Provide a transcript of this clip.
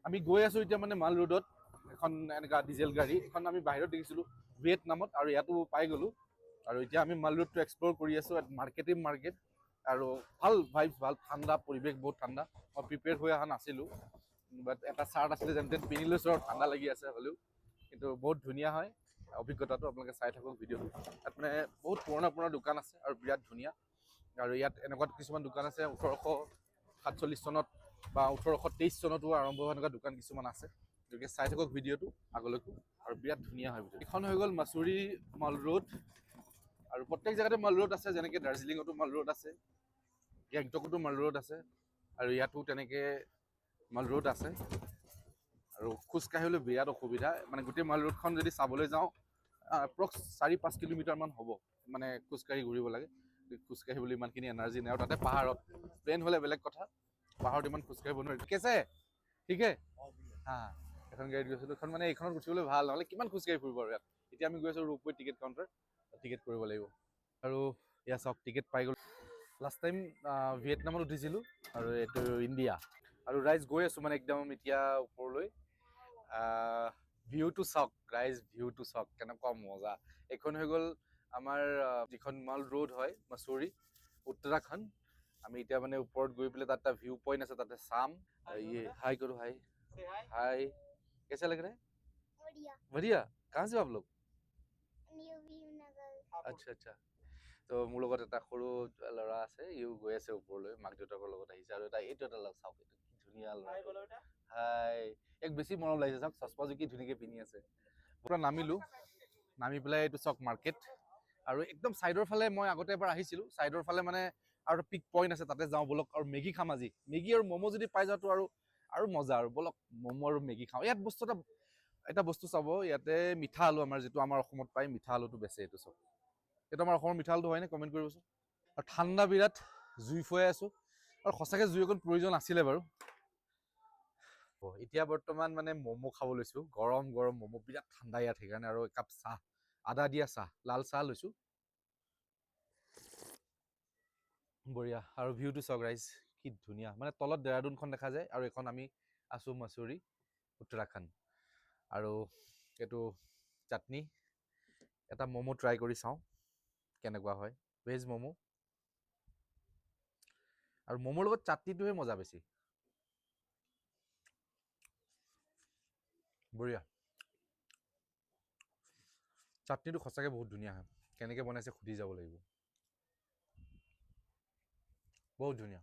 আমি গৈ আছো এতিয়া মানে মাল ৰোডত এখন এনেকা ডিজেল গাড়ী এখন আমি বাহিৰত দেখিছিলো ভিয়েটনামত আৰু ইয়াতো পাই গ'লো আৰু এতিয়া আমি মাল ৰোডটো এক্সপ্ল'ৰ কৰি আছো মাৰ্কেট আৰু ভাল ভাইবছ ভাল ঠাণ্ডা পৰিৱেশ বহুত ঠাণ্ডা মই প্ৰিপেয়াৰ হৈ অহা নাছিলোঁ বাট এটা চাৰ্ট আছিলে যেন পিন্ধি লৈছোঁ আৰু ঠাণ্ডা লাগি আছে হ'লেও কিন্তু বহুত ধুনীয়া হয় অভিজ্ঞতাটো আপোনালোকে চাই থাকক ভিডিঅ'টো তাত মানে বহুত পুৰণা দোকান আছে আৰু বিৰাট ধুনীয়া আৰু ইয়াত এনেকুৱা কিছুমান দোকান আছে 1847 চনত বা 1823 চনতো আৰম্ভ হোৱা এনেকুৱা দোকান কিছুমান আছে গতিকে চাই থাকক ভিডিঅ'টো আগলৈকো আৰু বিৰাট ধুনীয়া হয় ভিডিঅ' এইখন হৈ গ'ল মাছুৰী মাল ৰোড আৰু প্ৰত্যেক জেগাতে মাল ৰোড আছে যেনেকৈ দাৰ্জিলিঙতো মাল ৰোড আছে গেংটকতো মাল ৰোড আছে আৰু ইয়াতো তেনেকৈ মাল ৰোড আছে আৰু খোজকাঢ়িবলৈ বিৰাট অসুবিধা মানে গোটেই মাল ৰোডখন যদি চাবলৈ যাওঁ এপ্ৰক্স 4-5 কিলোমিটাৰমান হ'ব মানে খোজকাঢ়ি ঘূৰিব লাগে খোজকাঢ়িবলৈ ইমানখিনি এনাৰ্জি নাই আৰু তাতে পাহাৰত প্লেন হ'লে বেলেগ কথা পাহাৰত ইমান খোজকাঢ়িব নোৱাৰি ঠিক আছে ঠিকে হা এখন গাড়ীত গৈছিলোঁ এখন মানে এইখনত উঠিবলৈ ভাল নহ'লে কিমান খোজকাঢ়ি ফুৰিব আৰু ইয়াত এতিয়া আমি গৈ আছোঁ ৰূপৱে টিকেট কাউণ্টাৰ টিকেট কৰিব লাগিব আৰু ইয়াত চাওক টিকেট পাই গ'ল লাষ্ট টাইম ভিয়েটনামত উঠিছিলোঁ আৰু এইটো ইণ্ডিয়া আৰু ৰাইজ গৈ আছোঁ মানে একদম এতিয়া ওপৰলৈ ভিউটো চাওক ৰাইজ ভিউটো চাওক কেনেকুৱা মজা এইখন হৈ গ'ল আমাৰ যিখন মাল ৰোড হয় মাছুৰী উত্তৰাখণ্ড আমি এতিয়া মানে ওপৰত গৈ পেলাই তাত এটা ভিউ পইণ্ট আছে তাতে চাম हाय करो हाय हाय कैसा लग रहा है बढ़िया बढ़िया कहाँ से हो आप लोग আচ্ছা আচ্ছা তো মোৰ লগত এটা সৰু ল'ৰা আছে ইও গৈ আছে ওপৰলৈ মাক দেউতাকৰ লগত আহিছে আৰু এইটো এটা চাওক এইটো কি ধুনীয়া ল'ৰা হাই এক বেছি মৰম লাগিছে চাওক চশমাযোৰ কি ধুনীয়াকৈ পিন্ধি আছে পুৰা নামি পেলাই এইটো চাওক মাৰ্কেট আৰু একদম ছাইডৰ ফালে মই আগতে এবাৰ আহিছিলোঁ ছাইডৰ ফালে মানে আৰু পিক পইণ্ট আছে তাতে যাওঁ বলক আৰু মেগী খাম আজি মেগী আৰু ম'ম' যদি পাই যাওঁতো আৰু মজা আৰু বলক ম'ম' আৰু মেগী খাওঁ ইয়াত বস্তু এটা বস্তু চাব ইয়াতে মিঠা আলু আমাৰ যিটো আমাৰ অসমত পায় মিঠা আলুটো বেচে এইটো চাওক এইটো আমাৰ অসমৰ মিঠা আলুটো হয়নে কমেণ্ট কৰিবচোন আৰু ঠাণ্ডা বিৰাট জুই ফুৱাই আছোঁ আৰু সঁচাকৈ জুই অকণ প্ৰয়োজন আছিলে বাৰু এতিয়া বৰ্তমান মানে ম'ম' খাব লৈছোঁ গৰম ম'ম' বিৰাট ঠাণ্ডা ইয়াত সেইকাৰণে আৰু একাপ চাহ আদা দিয়া চাহ লাল চাহ লৈছোঁ বঢ়িয়া আৰু ভিউটো চাওক ৰাইজ কি ধুনীয়া মানে তলত দেৰাডুনখন দেখা যায় আৰু এখন আমি আছোঁ মাছুৰী উত্তৰাখণ্ড আৰু এইটো চাটনি এটা ম'ম' ট্ৰাই কৰি চাওঁ কেনেকুৱা হয় ভেজ ম'ম' আৰু ম'মৰ লগত চাটনিটোহে মজা বেছি বঢ়িয়া চাটনিটো সঁচাকৈ বহুত ধুনীয়া হয় কেনেকৈ বনাইছে সুধি যাব লাগিব বহুত ধুনীয়া